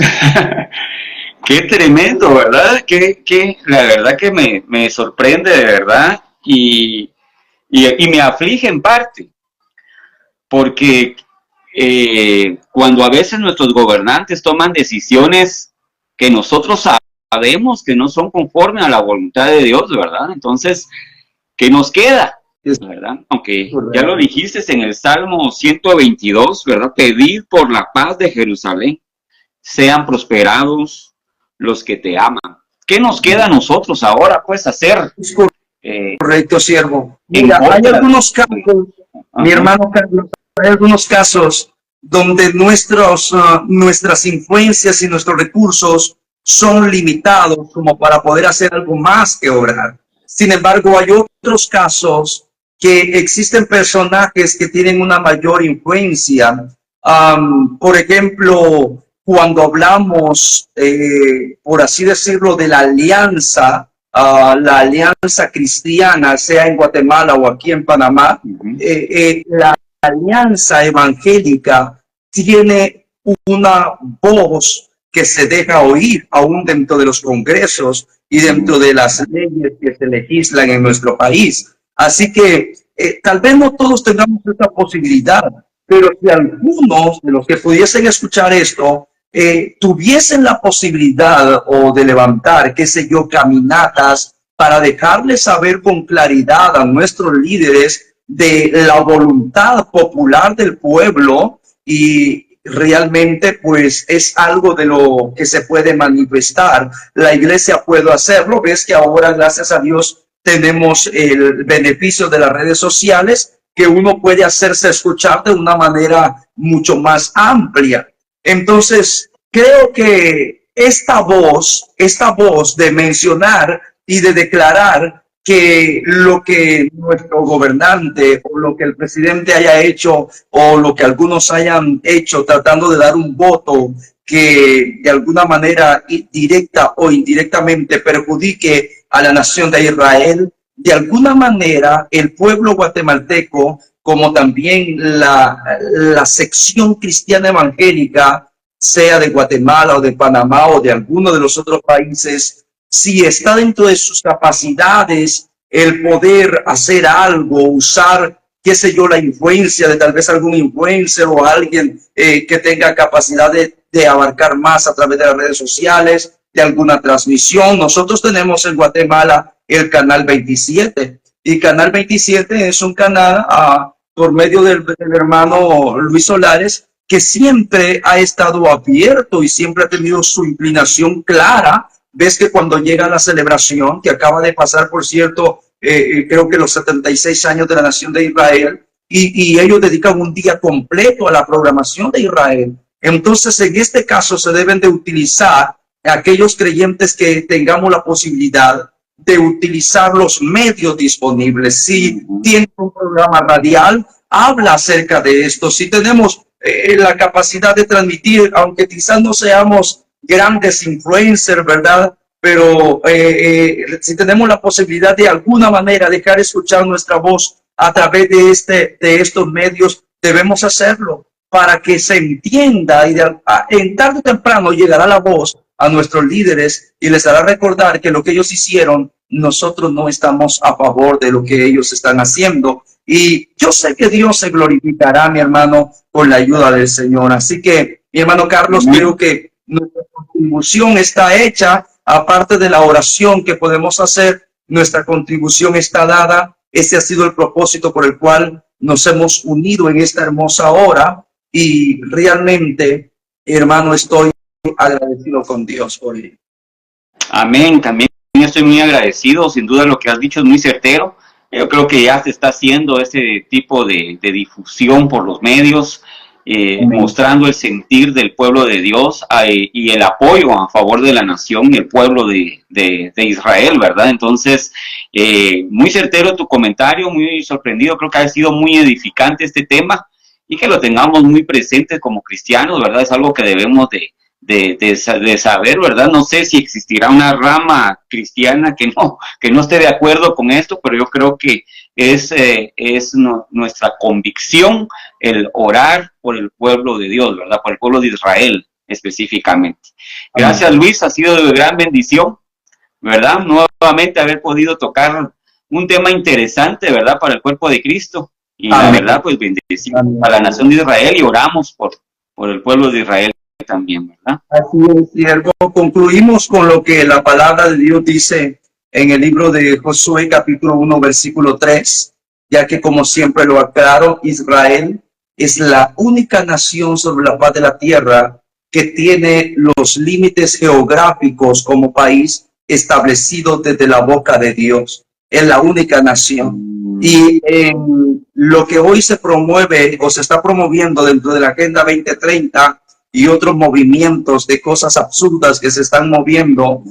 Qué tremendo, ¿verdad? La verdad que me sorprende de verdad y me aflige en parte, porque cuando a veces nuestros gobernantes toman decisiones que nosotros sabemos que no son conformes a la voluntad de Dios, ¿verdad? Entonces, ¿qué nos queda? ¿Verdad? Aunque ya lo dijiste en el Salmo 122, ¿verdad? Pedid por la paz de Jerusalén, sean prosperados los que te aman. ¿Qué nos queda a nosotros ahora, pues, hacer?
Correcto, siervo. Mira, hay algunos casos, mi hermano Carlos, hay algunos casos donde nuestras influencias y nuestros recursos son limitados como para poder hacer algo más que orar. Sin embargo, hay otros casos que existen personajes que tienen una mayor influencia. Por ejemplo, cuando hablamos, por así decirlo, de la alianza cristiana, sea en Guatemala o aquí en Panamá, la alianza evangélica tiene una voz que se deja oír aún dentro de los congresos y dentro de las leyes que se legislan en nuestro país. Así que tal vez no todos tengamos esta posibilidad, pero si algunos de los que pudiesen escuchar esto tuviesen la posibilidad o de levantar, qué sé yo, caminatas para dejarles saber con claridad a nuestros líderes de la voluntad popular del pueblo, y realmente pues es algo de lo que se puede manifestar. La iglesia puede hacerlo. Ves que ahora, gracias a Dios, tenemos el beneficio de las redes sociales, que uno puede hacerse escuchar de una manera mucho más amplia. Entonces, creo que esta voz de mencionar y de declarar que lo que nuestro gobernante o lo que el presidente haya hecho o lo que algunos hayan hecho tratando de dar un voto que de alguna manera directa o indirectamente perjudique a la nación de Israel, de alguna manera el pueblo guatemalteco, como también la sección cristiana evangélica, sea de Guatemala o de Panamá o de alguno de los otros países, si está dentro de sus capacidades el poder hacer algo, usar, qué sé yo, la influencia de tal vez algún influencer o alguien que tenga capacidad de abarcar más a través de las redes sociales, de alguna transmisión. Nosotros tenemos en Guatemala el Canal 27, y Canal 27 es un canal por medio del hermano Luis Solares, que siempre ha estado abierto y siempre ha tenido su inclinación clara. Ves que cuando llega la celebración, que acaba de pasar, por cierto, creo que los 76 años de la nación de Israel, y ellos dedican un día completo a la programación de Israel. Entonces, en este caso se deben de utilizar aquellos creyentes que tengamos la posibilidad de utilizar los medios disponibles. Si tiene un programa radial, habla acerca de esto. Si tenemos la capacidad de transmitir, aunque quizás no seamos grandes influencers, ¿verdad? Pero si tenemos la posibilidad de alguna manera dejar escuchar nuestra voz a través de estos medios, debemos hacerlo para que se entienda y en tarde o temprano llegará la voz a nuestros líderes y les hará recordar que lo que ellos hicieron, nosotros no estamos a favor de lo que ellos están haciendo. Y yo sé que Dios se glorificará, mi hermano, con la ayuda del Señor. Así que, mi hermano Carlos, creo que nuestra contribución está hecha, aparte de la oración que podemos hacer, nuestra contribución está dada. Ese ha sido el propósito por el cual nos hemos unido en esta hermosa hora y realmente, hermano, estoy agradecido con Dios por ello.
Amén, también estoy muy agradecido, sin duda lo que has dicho es muy certero. Yo creo que ya se está haciendo ese tipo de difusión por los medios, mostrando el sentir del pueblo de Dios y el apoyo a favor de la nación y el pueblo de Israel, ¿verdad? Entonces, muy certero tu comentario, muy sorprendido, creo que ha sido muy edificante este tema y que lo tengamos muy presente como cristianos, ¿verdad? Es algo que debemos de saber, ¿verdad? No sé si existirá una rama cristiana que no esté de acuerdo con esto, pero yo creo que es nuestra convicción el orar por el pueblo de Dios, ¿verdad? Por el pueblo de Israel específicamente. Gracias, Luis, ha sido de gran bendición, ¿verdad? Nuevamente haber podido tocar un tema interesante, ¿verdad? Para el cuerpo de Cristo. Y la verdad, pues bendecimos a la nación de Israel y oramos por el pueblo de Israel también, ¿verdad?
Así es, siervo. Concluimos con lo que la palabra de Dios dice en el libro de Josué, capítulo 1, versículo 3, ya que como siempre lo aclaro, Israel es la única nación sobre la faz de la tierra que tiene los límites geográficos como país establecidos desde la boca de Dios. Es la única nación. Y en lo que hoy se promueve o se está promoviendo dentro de la Agenda 2030 y otros movimientos de cosas absurdas que se están moviendo,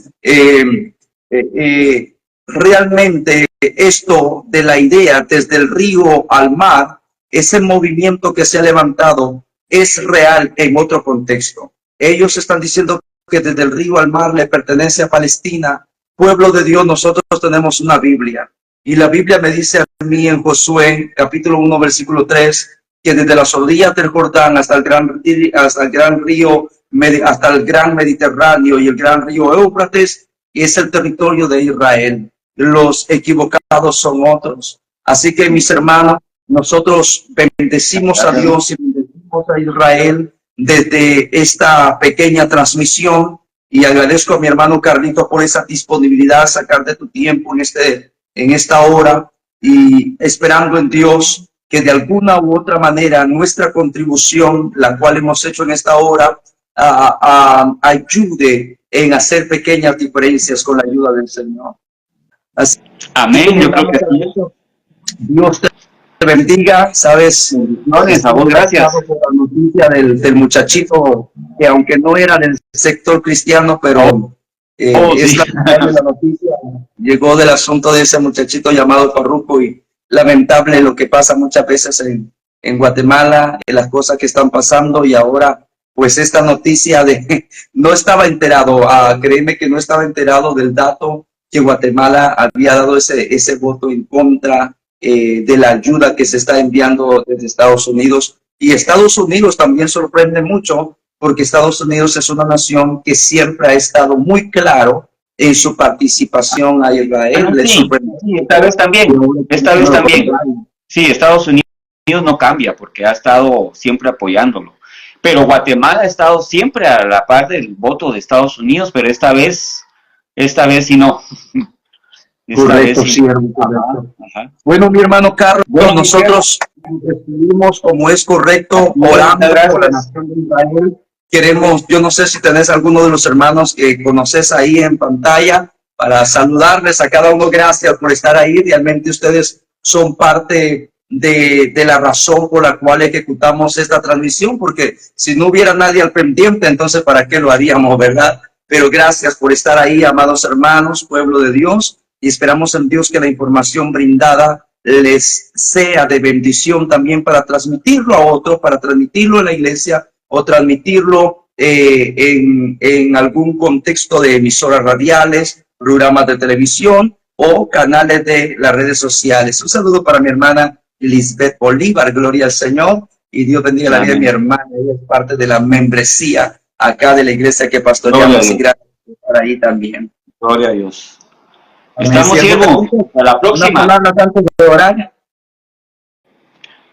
realmente esto de la idea desde el río al mar, ese movimiento que se ha levantado es real en otro contexto. Ellos están diciendo que desde el río al mar le pertenece a Palestina. Pueblo de Dios, nosotros tenemos una Biblia. Y la Biblia me dice a mí en Josué, capítulo 1, versículo 3, que desde las orillas del Jordán hasta el gran río, hasta el gran Mediterráneo y el gran río Éufrates, es el territorio de Israel. Los equivocados son otros. Así que, mis hermanos, nosotros bendecimos a Dios y bendecimos a Israel desde esta pequeña transmisión, y agradezco a mi hermano Carlito por esa disponibilidad, sacar de tu tiempo en esta hora, y esperando en Dios que de alguna u otra manera nuestra contribución, la cual hemos hecho en esta hora, ayude en hacer pequeñas diferencias con la ayuda del Señor. Así,
amén. Yo creo que sí.
Dios te bendiga. Sabes,
no, gracias
por la noticia del muchachito que aunque no era del sector cristiano, pero es la noticia. Llegó del asunto de ese muchachito llamado Farruko, y lamentable lo que pasa muchas veces en Guatemala, las cosas que están pasando, y ahora pues esta noticia no estaba enterado, créeme que no estaba enterado del dato que Guatemala había dado ese voto en contra de la ayuda que se está enviando desde Estados Unidos. Y Estados Unidos también sorprende mucho, porque Estados Unidos es una nación que siempre ha estado muy claro en su participación a Israel.
Sí, esta vez también. Sí, Estados Unidos no cambia porque ha estado siempre apoyándolo. Pero Guatemala ha estado siempre a la par del voto de Estados Unidos, pero esta vez sí no.
Correcto, sí. Correcto. Ajá. Bueno, mi hermano Carlos, nosotros recibimos como es correcto, orando por la nación de Israel. Queremos, yo no sé si tenés alguno de los hermanos que conoces ahí en pantalla, para saludarles a cada uno. Gracias por estar ahí. Realmente ustedes son parte de la razón por la cual ejecutamos esta transmisión, porque si no hubiera nadie al pendiente, entonces ¿para qué lo haríamos, verdad? Pero gracias por estar ahí, amados hermanos, pueblo de Dios, y esperamos en Dios que la información brindada les sea de bendición también para transmitirlo a otros, para transmitirlo en la iglesia o transmitirlo en algún contexto de emisoras radiales, programas de televisión o canales de las redes sociales. Un saludo para mi hermana Lisbeth Bolívar, gloria al Señor, y Dios bendiga la vida de mi hermana. Ella es parte de la membresía acá de la iglesia que pastoreamos, y gracias por estar ahí también.
Gloria a Dios. Estamos, siervo, a la próxima.
Antes de orar.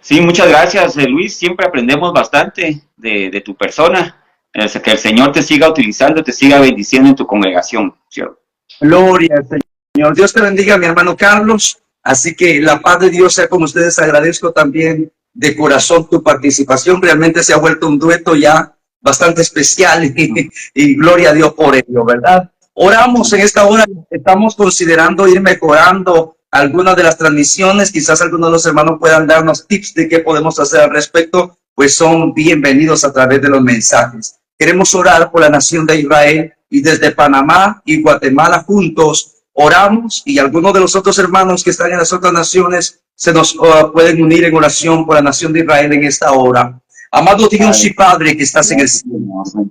Sí, muchas gracias, Luis. Siempre aprendemos bastante de tu persona. Que el Señor te siga utilizando, te siga bendiciendo en tu congregación, siervo.
Gloria al Señor. Dios te bendiga, mi hermano Carlos. Así que la paz de Dios sea con ustedes. Agradezco también de corazón tu participación. Realmente se ha vuelto un dueto ya bastante especial y gloria a Dios por ello, ¿verdad? Oramos en esta hora. Estamos considerando ir mejorando algunas de las transmisiones. Quizás algunos de los hermanos puedan darnos tips de qué podemos hacer al respecto, pues son bienvenidos a través de los mensajes. Queremos orar por la nación de Israel, y desde Panamá y Guatemala juntos oramos, y algunos de los otros hermanos que están en las otras naciones se nos pueden unir en oración por la nación de Israel en esta hora. Amado Dios y Padre que estás en el cielo,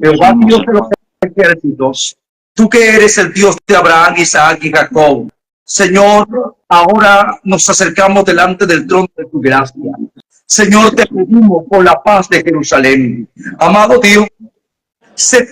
Jehová Dios de los ejércitos, tú que eres el Dios de Abraham, Isaac y Jacob, Señor, ahora nos acercamos delante del trono de tu gracia. Señor, te pedimos por la paz de Jerusalén. Amado Dios, sé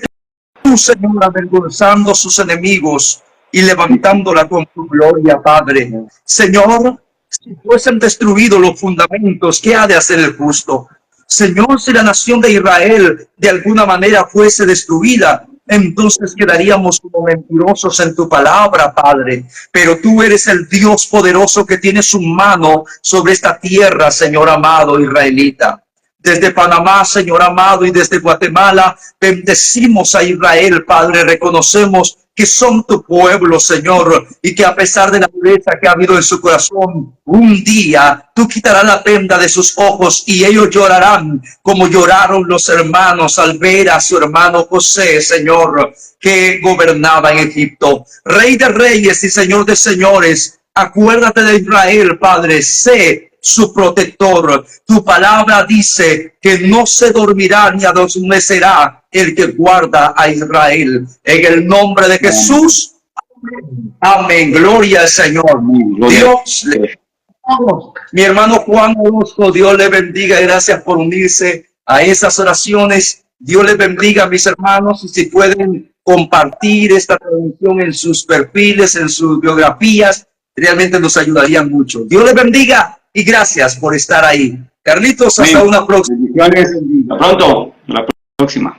tú, Señor, avergonzando sus enemigos y levantándola con tu gloria, Padre. Señor, si fuesen destruidos los fundamentos, ¿qué ha de hacer el justo? Señor, si la nación de Israel de alguna manera fuese destruida, entonces quedaríamos como mentirosos en tu palabra, Padre. Pero tú eres el Dios poderoso que tiene su mano sobre esta tierra, Señor amado israelita. Desde Panamá, Señor amado, y desde Guatemala, bendecimos a Israel, Padre. Reconocemos que son tu pueblo, Señor, y que a pesar de la dureza que ha habido en su corazón, un día tú quitarás la venda de sus ojos y ellos llorarán como lloraron los hermanos al ver a su hermano José, Señor, que gobernaba en Egipto. Rey de reyes y Señor de señores, acuérdate de Israel, Padre. Sé su protector. Tu palabra dice que no se dormirá ni adormecerá el que guarda a Israel. En el nombre de Jesús. Amén. Gloria al Señor. Dios le mi hermano Juan Orozco, Dios le bendiga. Gracias por unirse a esas oraciones. Dios les bendiga, mis hermanos, y si pueden compartir esta transmisión en sus perfiles, en sus biografías, realmente nos ayudaría mucho. Dios les bendiga y gracias por estar ahí. Carlitos, hasta una próxima.
Hasta pronto, la próxima.